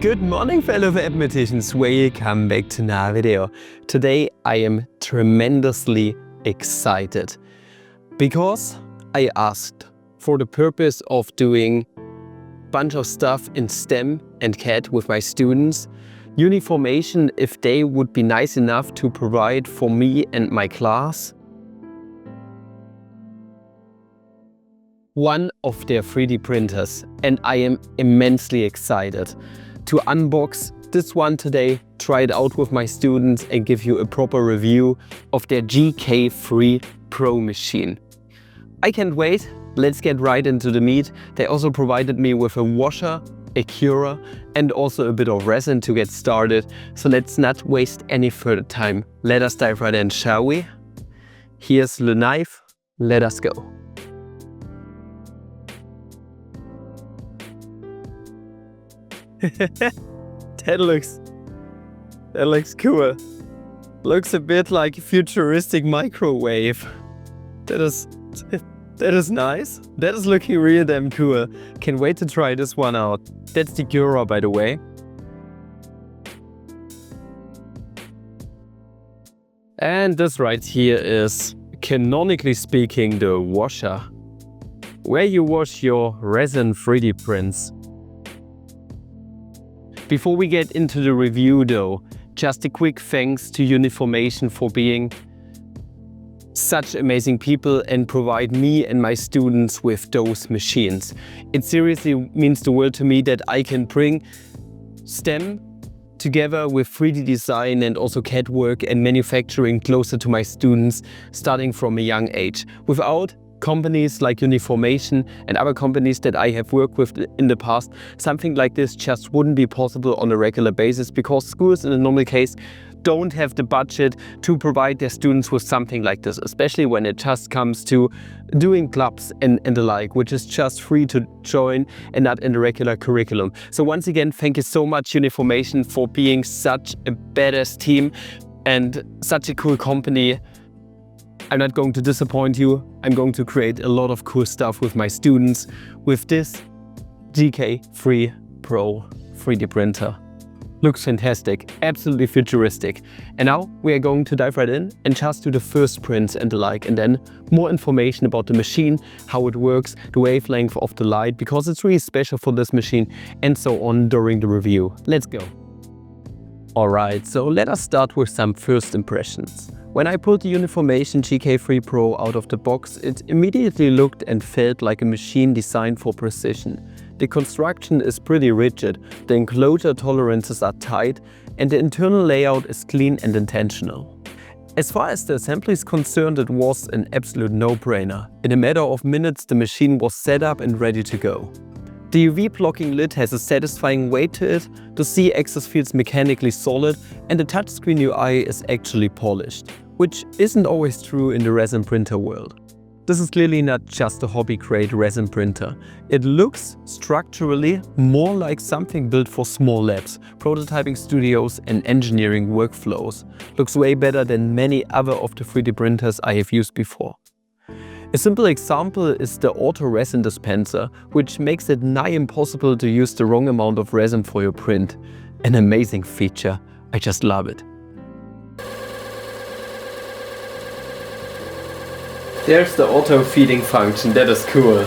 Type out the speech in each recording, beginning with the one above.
Good morning, fellow mathematicians. Welcome back to another video. Today I am tremendously excited because I asked for the purpose of doing a bunch of stuff in STEM and CAD with my students, Uniformation, if they would be nice enough to provide for me and my class one of their 3D printers, and I am immensely excited to unbox this one today, try it out with my students and give you a proper review of their GK3 Pro machine. I can't wait, let's get right into the meat. They also provided me with a washer, a curer and also a bit of resin to get started. So let's not waste any further time. Let us dive right in, shall we? Here's the knife, let us go. That looks cool. Looks a bit like a futuristic microwave. That is nice. That is looking really damn cool. Can't wait to try this one out. That's the Detour, by the way. And this right here is, canonically speaking, the washer, where you wash your resin 3D prints. Before we get into the review though, just a quick thanks to Uniformation for being such amazing people and provide me and my students with those machines. It seriously means the world to me that I can bring STEM together with 3D design and also CAD work and manufacturing closer to my students starting from a young age. Without companies like Uniformation and other companies that I have worked with in the past, something like this just wouldn't be possible on a regular basis because schools in a normal case don't have the budget to provide their students with something like this, especially when it just comes to doing clubs and the like, which is just free to join and not in the regular curriculum. So once again, thank you so much Uniformation for being such a badass team and such a cool company. I'm not going to disappoint you. I'm going to create a lot of cool stuff with my students with this GK3 Pro 3D printer. Looks fantastic, absolutely futuristic. And now we are going to dive right in and just do the first prints and the like, and then more information about the machine, how it works, the wavelength of the light, because it's really special for this machine, and so on during the review. Let's go. Alright, so let us start with some first impressions. When I pulled the Uniformation GK3 Pro out of the box, it immediately looked and felt like a machine designed for precision. The construction is pretty rigid, the enclosure tolerances are tight, and the internal layout is clean and intentional. As far as the assembly is concerned, it was an absolute no-brainer. In a matter of minutes, the machine was set up and ready to go. The UV blocking lid has a satisfying weight to it, the Z-axis feels mechanically solid, and the touchscreen UI is actually polished, which isn't always true in the resin printer world. This is clearly not just a hobby-grade resin printer. It looks structurally more like something built for small labs, prototyping studios and engineering workflows. Looks way better than many other of the 3D printers I have used before. A simple example is the auto resin dispenser, which makes it nigh impossible to use the wrong amount of resin for your print. An amazing feature, I just love it. There's the auto feeding function, that is cool.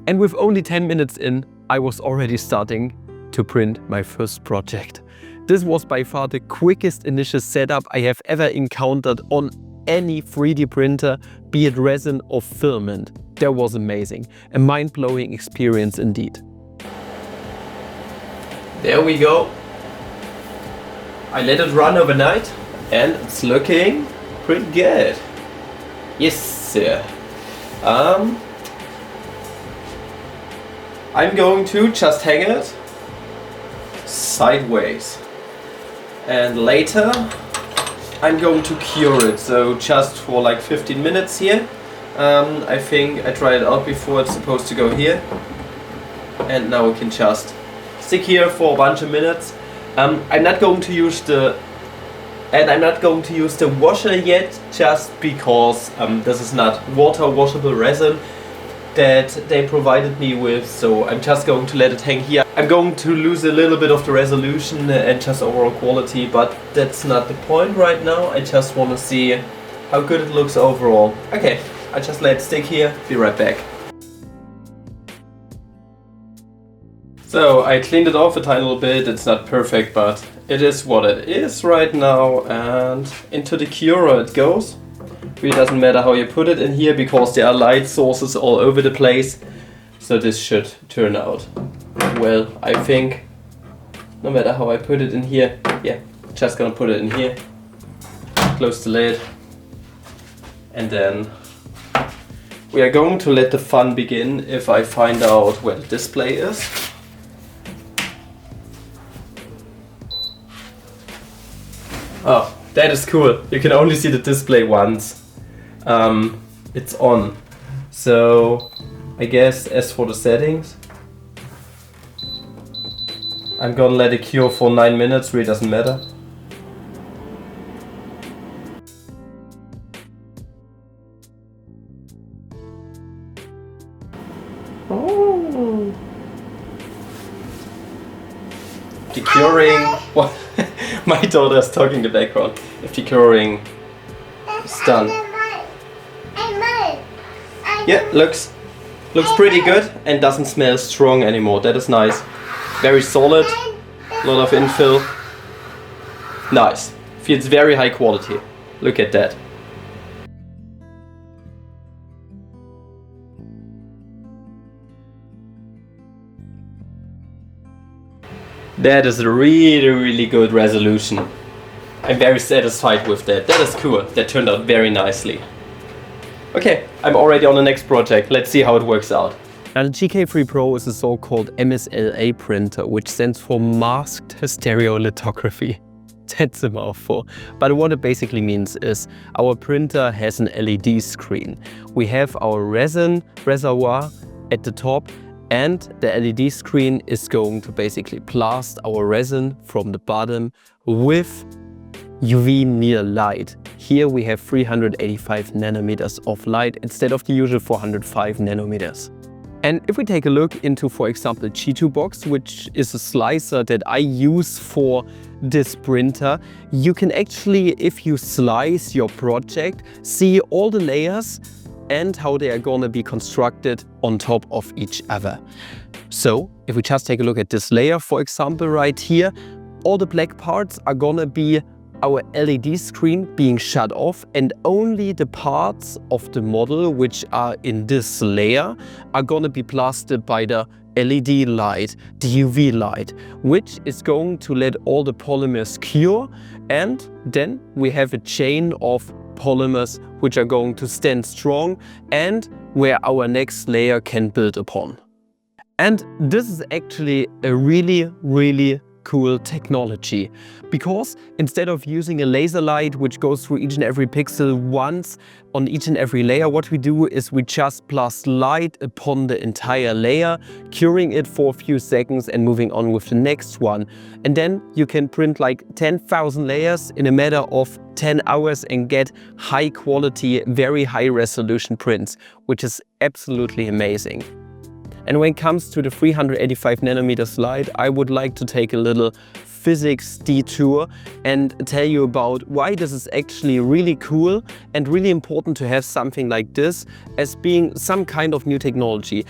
And with only 10 minutes in, I was already starting to print my first project. This was by far the quickest initial setup I have ever encountered on any 3D printer, be it resin or filament. That was amazing. A mind-blowing experience indeed. There we go. I let it run overnight and it's looking pretty good. Yes, sir. I'm going to just hang it sideways. And later I'm going to cure it, so just for like 15 minutes here. I think I tried it out before, it's supposed to go here. And now we can just stick here for a bunch of minutes. I'm not going to use the washer yet, just because this is not water washable resin. that they provided me with, so I'm just going to let it hang here. I'm going to lose a little bit of the resolution and just overall quality, but that's not the point right now. I just want to see how good it looks overall. Okay, I just let it stick here, be right back. So I cleaned it off a tiny little bit. It's not perfect, but it is what it is right now, and into the curer it goes. Really doesn't matter how you put it in here because there are light sources all over the place, so this should turn out well, I think. No matter how I put it in here. Yeah, just gonna put it in here, close the lid, and then we are going to let the fun begin if I find out where the display is. Oh, that is cool. You can only see the display once. It's on. So I guess as for the settings, I'm gonna let it cure for 9 minutes, really doesn't matter. Oh. The curing, what? My daughter is talking in the background. If the curing is done. Yeah, looks pretty good and doesn't smell strong anymore. That is nice. Very solid, a lot of infill. Nice. Feels very high quality. Look at that. That is a really good resolution. I'm very satisfied with that. That is cool. That turned out very nicely. Okay, I'm already on the next project. Let's see how it works out. Now the GK3 Pro is a so-called MSLA printer, which stands for Masked Stereolithography. That's a mouthful. But what it basically means is our printer has an LED screen. We have our resin reservoir at the top, and the LED screen is going to basically blast our resin from the bottom with UV near light. Here we have 385 nanometers of light instead of the usual 405 nanometers. And if we take a look into, for example, G2 box, which is a slicer that I use for this printer, you can actually, if you slice your project, see all the layers and how they are gonna be constructed on top of each other. So if we just take a look at this layer, for example, right here, all the black parts are gonna be our LED screen being shut off, and only the parts of the model which are in this layer are gonna be blasted by the LED light, the UV light, which is going to let all the polymers cure, and then we have a chain of polymers which are going to stand strong and where our next layer can build upon. And this is actually a really cool technology, because instead of using a laser light which goes through each and every pixel once on each and every layer, what we do is we just blast light upon the entire layer, curing it for a few seconds and moving on with the next one. And then you can print like 10,000 layers in a matter of 10 hours and get high quality, very high resolution prints, which is absolutely amazing. And when it comes to the 385 nanometer slide, I would like to take a little physics detour and tell you about why this is actually really cool and really important to have something like this as being some kind of new technology.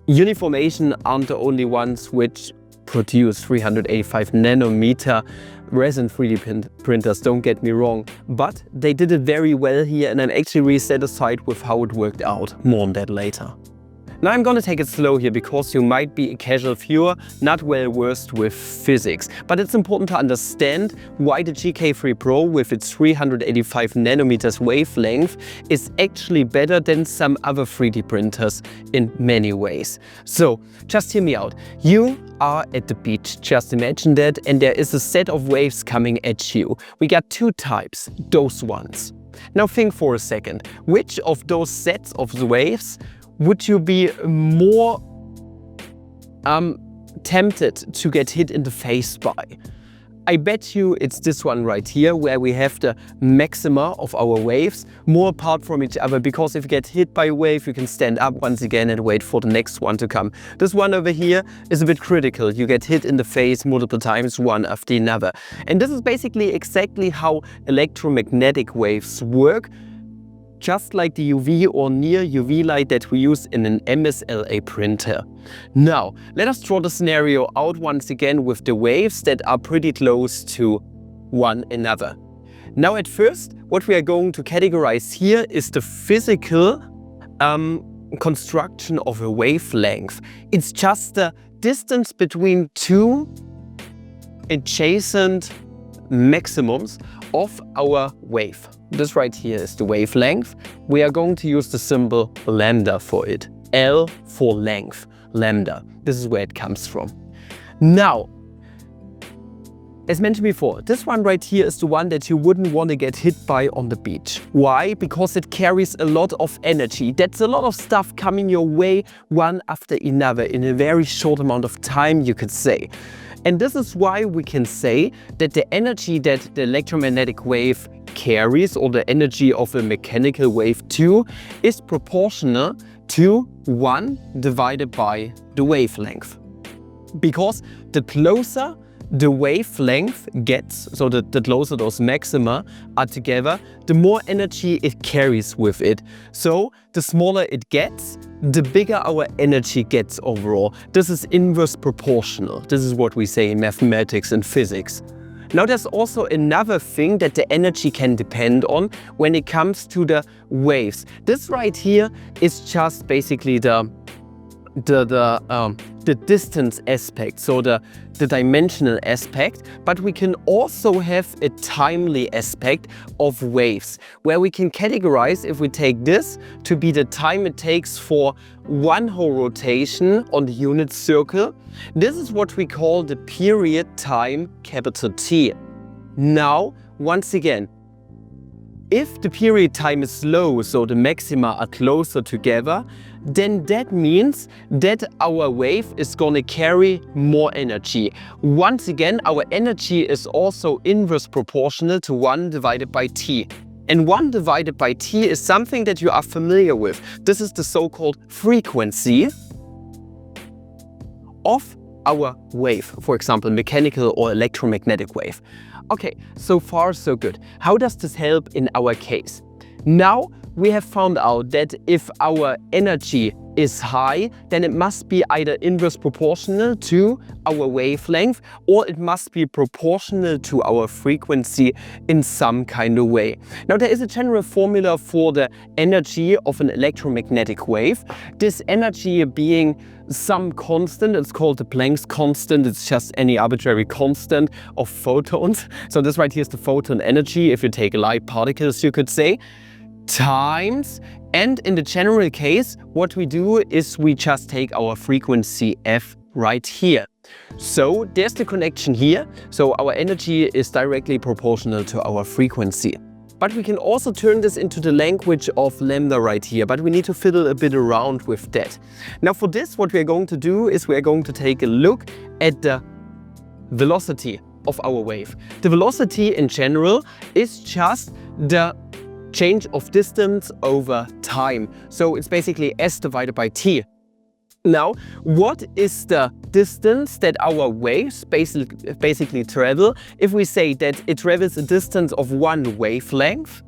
Uniformation aren't the only ones which produce 385 nanometer resin 3D printers, don't get me wrong, but they did it very well here, and I'm actually really satisfied with how it worked out. More on that later. Now I'm gonna take it slow here because you might be a casual viewer, not well versed with physics. But it's important to understand why the GK3 Pro with its 385 nanometers wavelength is actually better than some other 3D printers in many ways. So just hear me out. You are at the beach, just imagine that, and there is a set of waves coming at you. We got two types, those ones. Now think for a second, which of those sets of the waves would you be more tempted to get hit in the face by? I bet you it's this one right here where we have the maxima of our waves more apart from each other, because if you get hit by a wave, you can stand up once again and wait for the next one to come. This one over here is a bit critical. You get hit in the face multiple times, one after another. And this is basically exactly how electromagnetic waves work, just like the UV or near UV light that we use in an MSLA printer. Now, let us draw the scenario out once again with the waves that are pretty close to one another. Now, at first, what we are going to categorize here is the physical construction of a wavelength. It's just the distance between two adjacent maximums of our wave. This right here is the wavelength. We are going to use the symbol lambda for it. L for length, lambda. This is where it comes from. Now, as mentioned before, this one right here is the one that you wouldn't want to get hit by on the beach. Why? Because it carries a lot of energy. That's a lot of stuff coming your way one after another in a very short amount of time, you could say. And this is why we can say that the energy that the electromagnetic wave carries, or the energy of a mechanical wave too, is proportional to 1 divided by the wavelength. Because the closer the wavelength gets, so the closer those maxima are together, the more energy it carries with it. So the smaller it gets, the bigger our energy gets overall. This is inverse proportional. This is what we say in mathematics and physics. Now, there's also another thing that the energy can depend on when it comes to the waves. This right here is just basically the distance aspect, so the dimensional aspect, but we can also have a timely aspect of waves, where we can categorize, if we take this to be the time it takes for one whole rotation on the unit circle, this is what we call the period time, capital T. Now, once again, if the period time is low, so the maxima are closer together, then that means that our wave is going to carry more energy. Once again, our energy is also inverse proportional to 1 divided by T. And 1 divided by T is something that you are familiar with. This is the so-called frequency of our wave, for example, mechanical or electromagnetic wave. Okay, so far so good. How does this help in our case? Now we have found out that if our energy is high, then it must be either inverse proportional to our wavelength, or it must be proportional to our frequency in some kind of way. Now, there is a general formula for the energy of an electromagnetic wave. This energy being some constant, it's called the Planck's constant. It's just any arbitrary constant of photons. So this right here is the photon energy, if you take light particles, you could say, times, and in the general case, what we do is we just take our frequency f right here. So there's the connection here. So our energy is directly proportional to our frequency. But we can also turn this into the language of lambda right here, but we need to fiddle a bit around with that. Now for this, what we're going to do is we're going to take a look at the velocity of our wave. The velocity in general is just the change of distance over time. So it's basically s divided by t. Now, what is the distance that our waves basically travel? If we say that it travels a distance of 1 wavelength,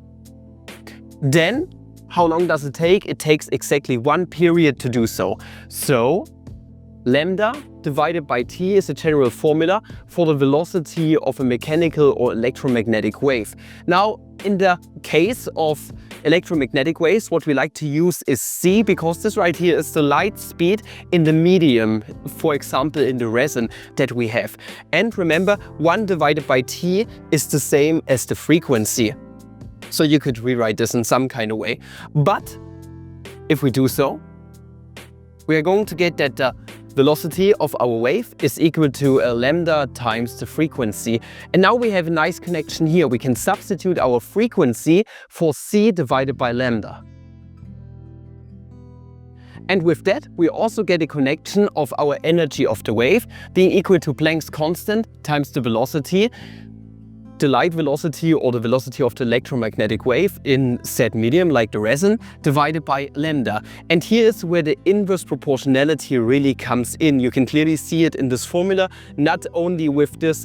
then how long does it take? It takes exactly 1 period to do so. So lambda divided by t is a general formula for the velocity of a mechanical or electromagnetic wave. Now, in the case of electromagnetic waves, what we like to use is c, because this right here is the light speed in the medium, for example in the resin that we have. And remember, 1 divided by t is the same as the frequency. So you could rewrite this in some kind of way. But if we do so, we are going to get that the velocity of our wave is equal to lambda times the frequency. And now we have a nice connection here. We can substitute our frequency for c divided by lambda. And with that, we also get a connection of our energy of the wave being equal to Planck's constant times the velocity, the light velocity or the velocity of the electromagnetic wave in said medium, like the resin, divided by lambda. And here is where the inverse proportionality really comes in. You can clearly see it in this formula, not only with this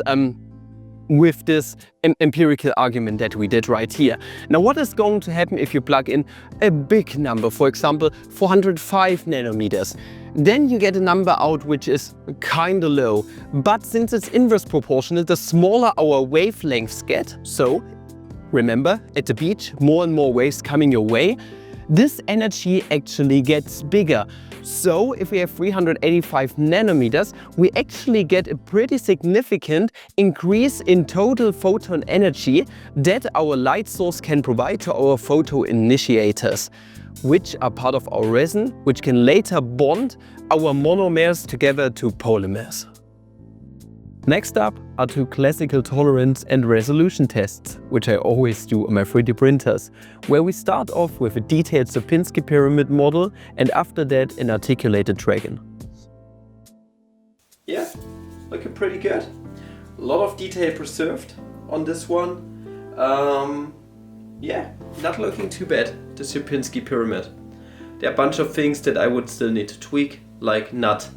empirical argument that we did right here. Now, what is going to happen if you plug in a big number, for example, 405 nanometers? Then you get a number out which is kind of low. But since it's inverse proportional, the smaller our wavelengths get, so remember, at the beach, more and more waves coming your way, this energy actually gets bigger. So if we have 385 nanometers, we actually get a pretty significant increase in total photon energy that our light source can provide to our photo initiators, which are part of our resin, which can later bond our monomers together to polymers. Next up are two classical tolerance and resolution tests, which I always do on my 3D printers, where we start off with a detailed Sierpinski pyramid model and after that an articulated dragon. Yeah, looking pretty good. A lot of detail preserved on this one. Yeah, not looking too bad, the Sierpinski pyramid. There are a bunch of things that I would still need to tweak, like not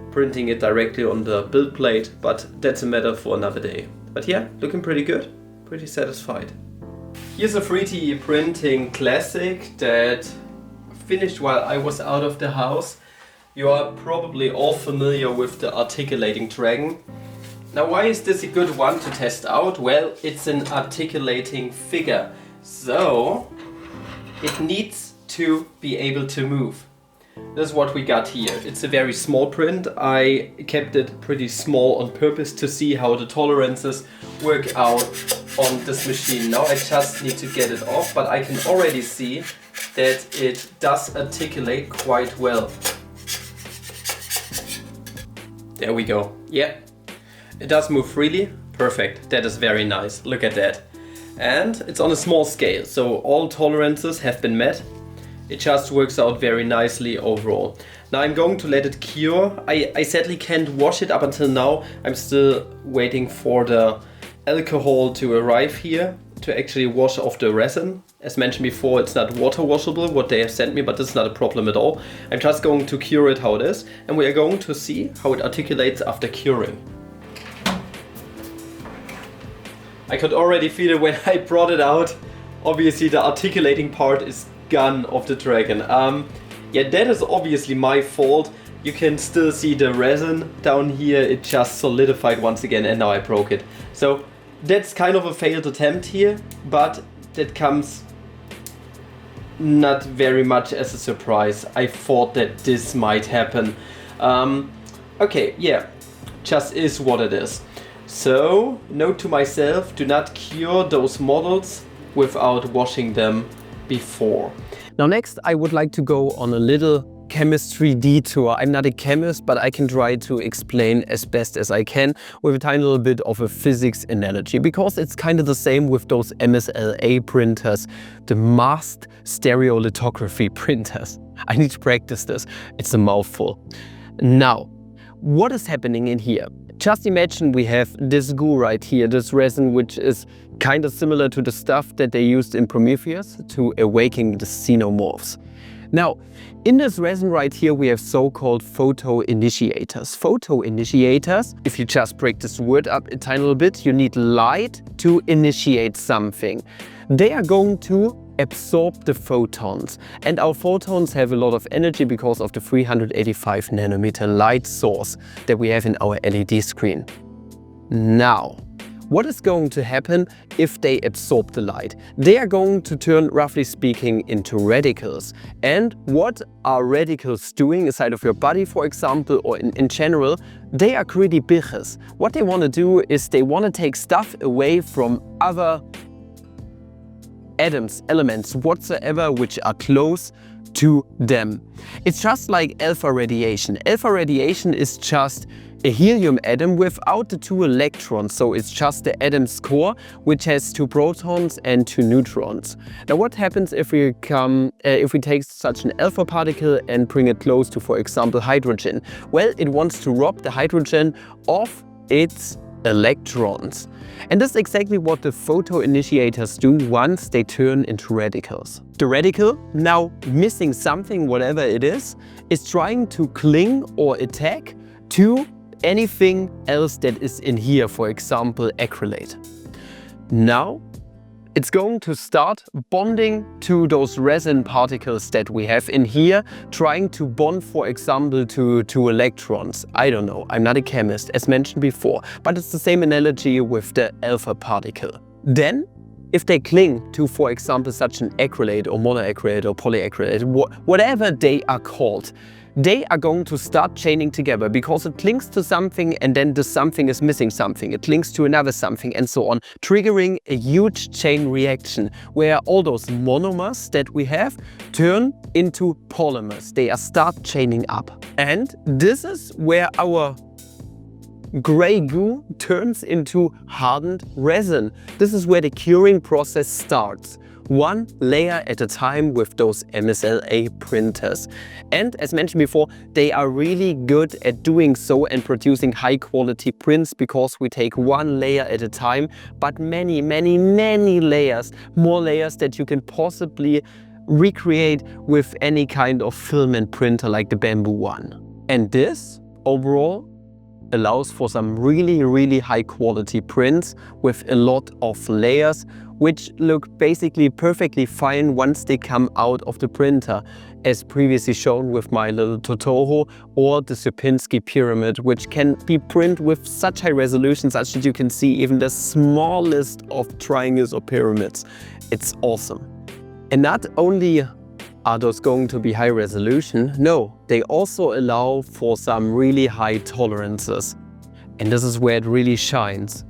printing it directly on the build plate, but that's a matter for another day. But yeah, looking pretty good, pretty satisfied. Here's a 3D printing classic that finished while I was out of the house. You are probably all familiar with the articulating dragon. Now, why is this a good one to test out? Well, it's an articulating figure, so it needs to be able to move. This is what we got here. It's a very small print. I kept it pretty small on purpose to see how the tolerances work out on this machine. Now I just need to get it off, but I can already see that it does articulate quite well. There we go. Yeah, it does move freely. Perfect. That is very nice. Look at that. And it's on a small scale, so all tolerances have been met. It just works out very nicely overall. Now I'm going to let it cure. I sadly can't wash it up until now. I'm still waiting for the alcohol to arrive here to actually wash off the resin. As mentioned before, it's not water washable, what they have sent me, but this is not a problem at all. I'm just going to cure it how it is, and we are going to see how it articulates after curing. I could already feel it when I brought it out. Obviously the articulating part is gone of the dragon. Yeah, that is obviously my fault. You can still see the resin down here. It just solidified once again and now I broke it. So that's kind of a failed attempt here, but that comes not very much as a surprise. I thought that this might happen. Okay, yeah, just is what it is. So, note to myself, do not cure those models without washing them before. Now next I would like to go on a little chemistry detour. I'm not a chemist, but I can try to explain as best as I can with a tiny little bit of a physics analogy, because it's kind of the same with those MSLA printers, the masked stereolithography printers. I need to practice this, it's a mouthful. Now, what is happening in here? Just imagine we have this goo right here, this resin, which is kind of similar to the stuff that they used in Prometheus to awaken the xenomorphs. Now, in this resin right here, we have so-called photo initiators. Photo initiators, if you just break this word up a tiny little bit, you need light to initiate something. They are going to absorb the photons, and our photons have a lot of energy because of the 385 nanometer light source that we have in our LED screen. Now, what is going to happen if they absorb the light? They are going to turn, roughly speaking, into radicals. And what are radicals doing inside of your body, for example, or in general? They are pretty bitches. What they want to do is they want to take stuff away from other atoms, elements whatsoever, which are close to them. It's just like alpha radiation. Alpha radiation is just a helium atom without the 2 electrons, so it's just the atom's core, which has 2 protons and 2 neutrons. Now what happens if we take such an alpha particle and bring it close to, for example, hydrogen? Well, it wants to rob the hydrogen of its electrons. And that's exactly what the photoinitiators do once they turn into radicals. The radical, now missing something, whatever it is trying to cling or attack to anything else that is in here, for example, acrylate. Now it's going to start bonding to those resin particles that we have in here, trying to bond, for example, to electrons. I don't know, I'm not a chemist, as mentioned before, but it's the same analogy with the alpha particle. Then, if they cling to, for example, such an acrylate or monoacrylate or polyacrylate, whatever they are called, they are going to start chaining together because it clings to something and then the something is missing something. It clings to another something and so on, triggering a huge chain reaction where all those monomers that we have turn into polymers. They start chaining up. And this is where our gray goo turns into hardened resin. This is where the curing process starts. 1 layer at a time with those MSLA printers. And as mentioned before, they are really good at doing so and producing high quality prints because we take 1 layer at a time, but many layers, more layers that you can possibly recreate with any kind of filament printer like the bamboo one. And this overall allows for some really high quality prints with a lot of layers, which look basically perfectly fine once they come out of the printer, as previously shown with my little Totoro or the Sierpinski pyramid, which can be printed with such high resolution such that you can see even the smallest of triangles or pyramids. It's awesome. And not only are those going to be high resolution, no, they also allow for some really high tolerances. And this is where it really shines.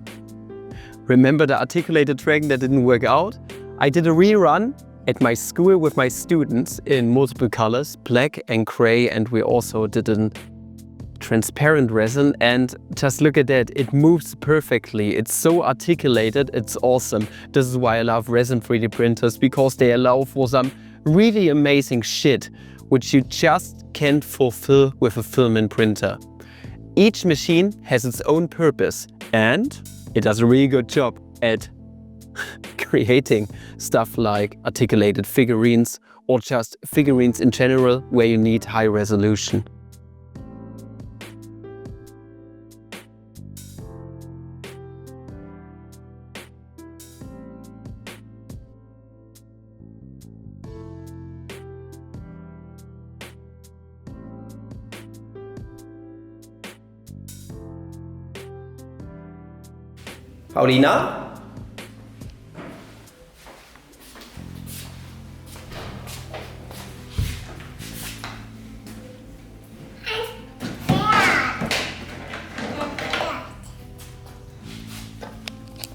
Remember the articulated dragon that didn't work out? I did a rerun at my school with my students in multiple colors, black and gray, and we also did a transparent resin, and just look at that, it moves perfectly. It's so articulated, it's awesome. This is why I love resin 3D printers, because they allow for some really amazing shit which you just can't fulfill with a filament printer. Each machine has its own purpose and it does a really good job at creating stuff like articulated figurines or just figurines in general where you need high resolution. Paulina?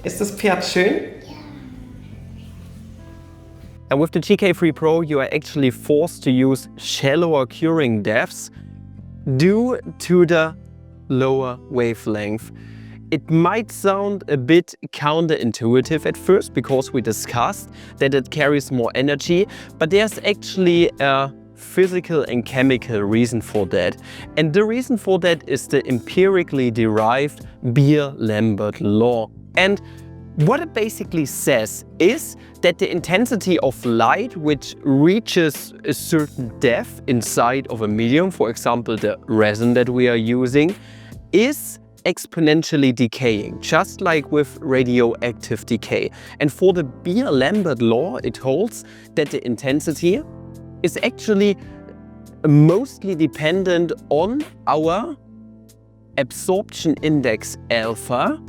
Ist das Pferd schön? And with the GK3 Pro, you are actually forced to use shallower curing depths due to the lower wavelength. It might sound a bit counterintuitive at first because we discussed that it carries more energy, but there's actually a physical and chemical reason for that. And the reason for that is the empirically derived Beer-Lambert law. And what it basically says is that the intensity of light which reaches a certain depth inside of a medium, for example the resin that we are using, is exponentially decaying, just like with radioactive decay. And for the Beer-Lambert law, it holds that the intensity is actually mostly dependent on our absorption index alpha.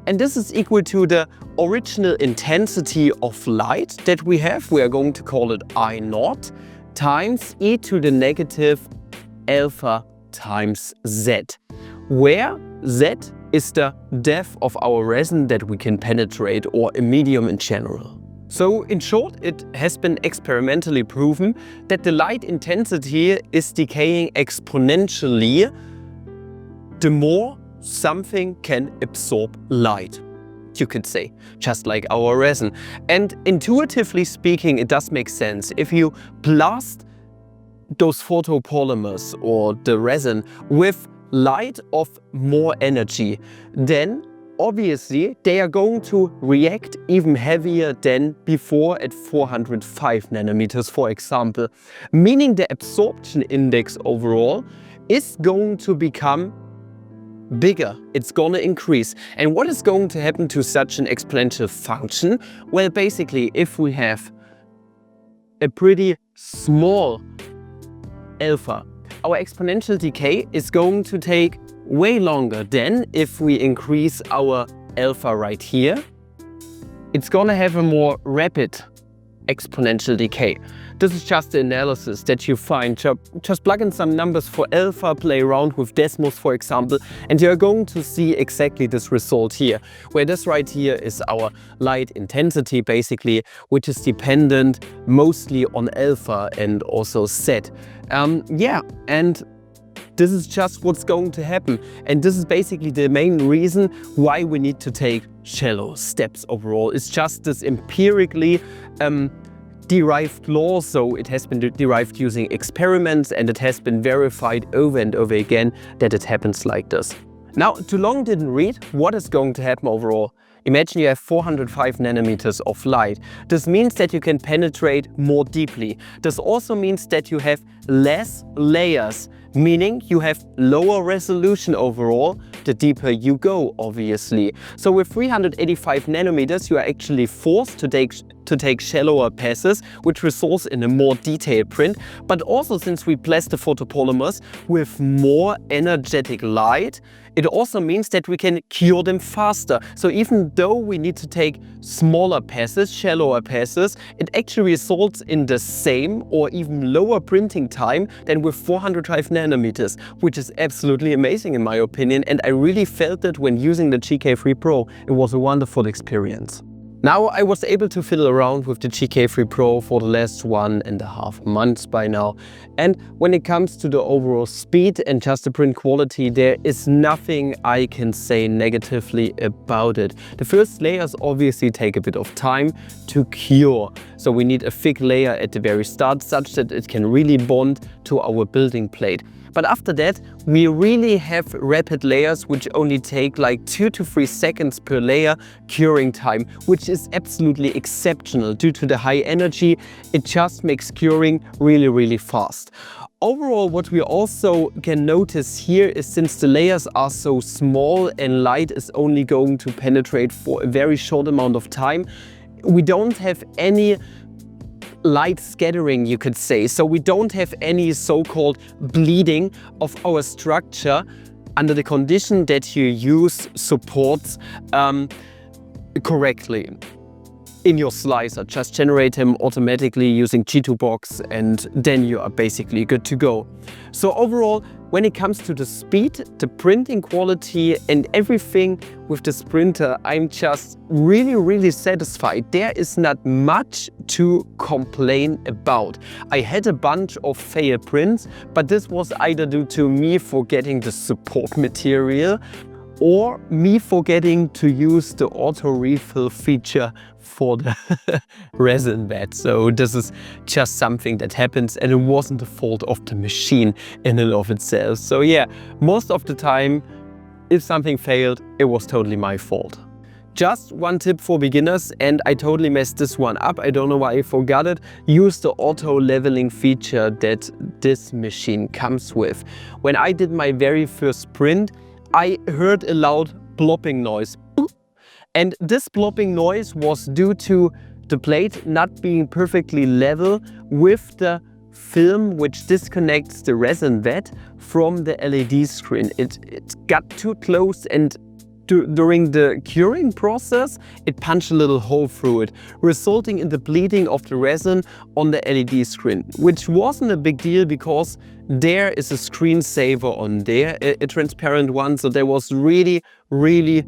And this is equal to the original intensity of light that we have. We are going to call it I0 times e to the negative alpha times z, where Z is the depth of our resin that we can penetrate, or a medium in general. So in short, it has been experimentally proven that the light intensity is decaying exponentially the more something can absorb light, you could say, just like our resin. And intuitively speaking, it does make sense. If you blast those photopolymers or the resin with light of more energy, then obviously they are going to react even heavier than before at 405 nanometers, for example, meaning the absorption index overall is going to become bigger. It's going to increase. And what is going to happen to such an exponential function? Well, basically, if we have a pretty small alpha, our exponential decay is going to take way longer than if we increase our alpha right here. It's going to have a more rapid exponential decay. This is just the analysis that you find. Just plug in some numbers for alpha, play around with decimals, for example, and you're going to see exactly this result here, where this right here is our light intensity, basically, which is dependent mostly on alpha and also Z. Yeah, and this is just what's going to happen. And this is basically the main reason why we need to take shallow steps overall. It's just this empirically derived law. So it has been derived using experiments, and it has been verified over and over again that it happens like this. Now, too long didn't read what is going to happen overall. Imagine you have 405 nanometers of light. This means that you can penetrate more deeply. This also means that you have less layers, meaning you have lower resolution overall the deeper you go, obviously. So with 385 nanometers, you are actually forced to take shallower passes, which results in a more detailed print. But also, since we blast the photopolymers with more energetic light, it also means that we can cure them faster. So even though we need to take smaller passes, shallower passes, it actually results in the same or even lower printing time than with 405 nanometers, which is absolutely amazing in my opinion. And I really felt it when using the GK3 Pro. It was a wonderful experience. Now, I was able to fiddle around with the GK3 Pro for the last 1.5 months by now. And when it comes to the overall speed and just the print quality, there is nothing I can say negatively about it. The first layers obviously take a bit of time to cure. So we need a thick layer at the very start, such that it can really bond to our building plate. But after that, we really have rapid layers which only take like 2 to 3 seconds per layer curing time, which is absolutely exceptional. Due to the high energy, it just makes curing really, really fast. Overall, what we also can notice here is, since the layers are so small and light is only going to penetrate for a very short amount of time, we don't have any light scattering, you could say. So we don't have any so-called bleeding of our structure under the condition that you use supports correctly in your slicer. Just generate them automatically using G2 box, and then you are basically good to go. So overall, when it comes to the speed, the printing quality and everything with this printer, I'm just really, really satisfied. There is not much to complain about. I had a bunch of failed prints, but this was either due to me forgetting the support material or me forgetting to use the auto refill feature for the resin bed. So this is just something that happens, and it wasn't the fault of the machine in and of itself. So yeah, most of the time, if something failed, it was totally my fault. Just one tip for beginners, and I totally messed this one up. I don't know why I forgot it. Use the auto leveling feature that this machine comes with. When I did my very first print, I heard a loud plopping noise. And this plopping noise was due to the plate not being perfectly level with the film which disconnects the resin vat from the LED screen. It got too close, and during the curing process, it punched a little hole through it, resulting in the bleeding of the resin on the LED screen, which wasn't a big deal because there is a screensaver on there, a transparent one. So there was really, really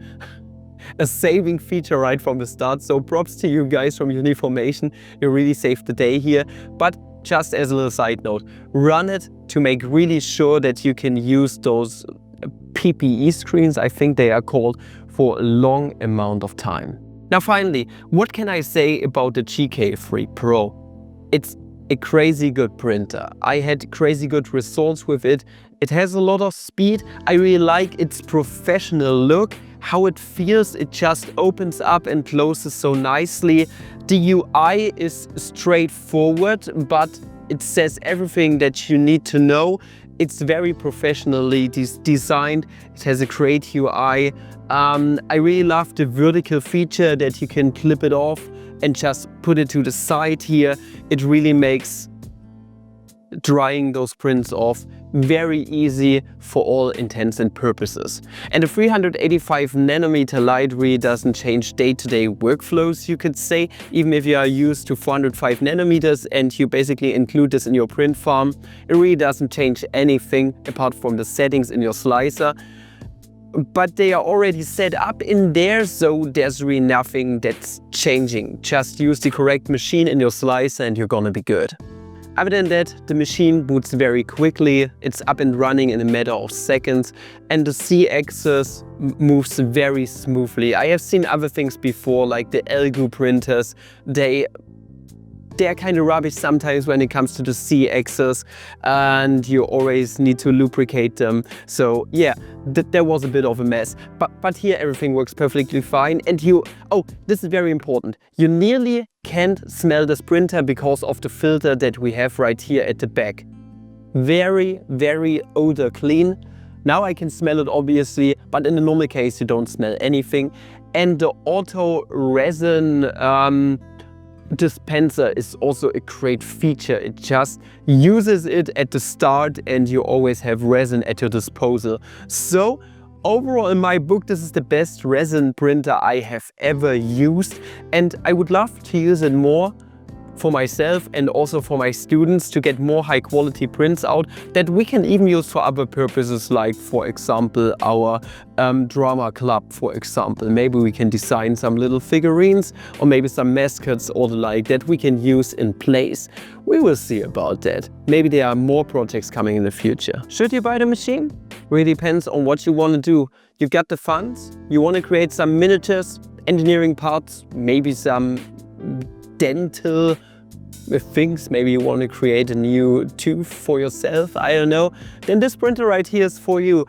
a saving feature right from the start. So props to you guys from Uniformation. You really saved the day here. But just as a little side note, run it to make really sure that you can use those PPE screens, I think they are called, for a long amount of time. Now finally, what can I say about the GK3 Pro? It's a crazy good printer. I had crazy good results with it. It has a lot of speed. I really like its professional look, how it feels. It just opens up and closes so nicely. The UI is straightforward, but it says everything that you need to know. It's very professionally designed. It has a great UI. I really love the vertical feature that you can clip it off and just put it to the side here. It really makes drying those prints off very easy for all intents and purposes. And the 385nm light really doesn't change day-to-day workflows, you could say. Even if you are used to 405nm and you basically include this in your print farm, it really doesn't change anything apart from the settings in your slicer. But they are already set up in there, so there's really nothing that's changing. Just use the correct machine in your slicer and you're gonna be good. Other than that, the machine boots very quickly. It's up and running in a matter of seconds, and the Z-axis moves very smoothly. I have seen other things before, like the Elgu printers. They're kind of rubbish sometimes when it comes to the Z-axis, and you always need to lubricate them. So yeah, there was a bit of a mess. But here everything works perfectly fine. And oh, this is very important. You nearly can't smell this printer because of the filter that we have right here at the back. Very, very odor clean. Now I can smell it obviously, but in the normal case you don't smell anything. And the auto resin dispenser is also a great feature. It just uses it at the start and you always have resin at your disposal. So overall, in my book, this is the best resin printer I have ever used, and I would love to use it more for myself and also for my students to get more high quality prints out that we can even use for other purposes, like for example our drama club, for example. Maybe we can design some little figurines or maybe some mascots or the like that we can use in place. We will see about that. Maybe there are more projects coming in the future. Should you buy the machine? Really depends on what you want to do. You've got the funds, you want to create some miniatures, engineering parts, maybe some dental things, maybe you want to create a new tooth for yourself, I don't know, then this printer right here is for you.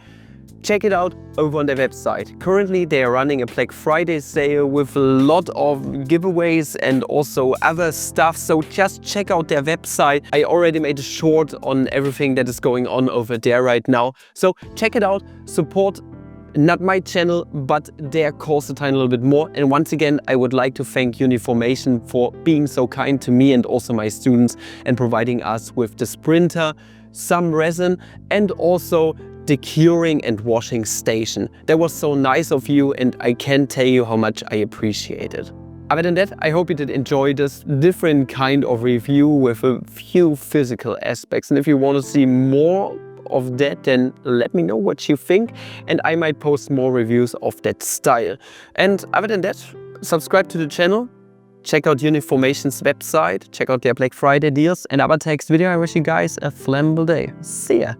Check it out over on their website. Currently they are running a Black Friday sale with a lot of giveaways and also other stuff, so just check out their website. I already made a short on everything that is going on over there right now, so check it out, support not my channel, but their course a tiny little bit more. And once again, I would like to thank Uniformation for being so kind to me and also my students and providing us with this printer, some resin, and also the curing and washing station. That was so nice of you, and I can't tell you how much I appreciate it. Other than that, I hope you did enjoy this different kind of review with a few physical aspects. And if you want to see more of that, then let me know what you think and I might post more reviews of that style. And other than that, subscribe to the channel, check out Uniformation's website, check out their Black Friday deals, and other text video. I wish you guys a flammable day. See ya!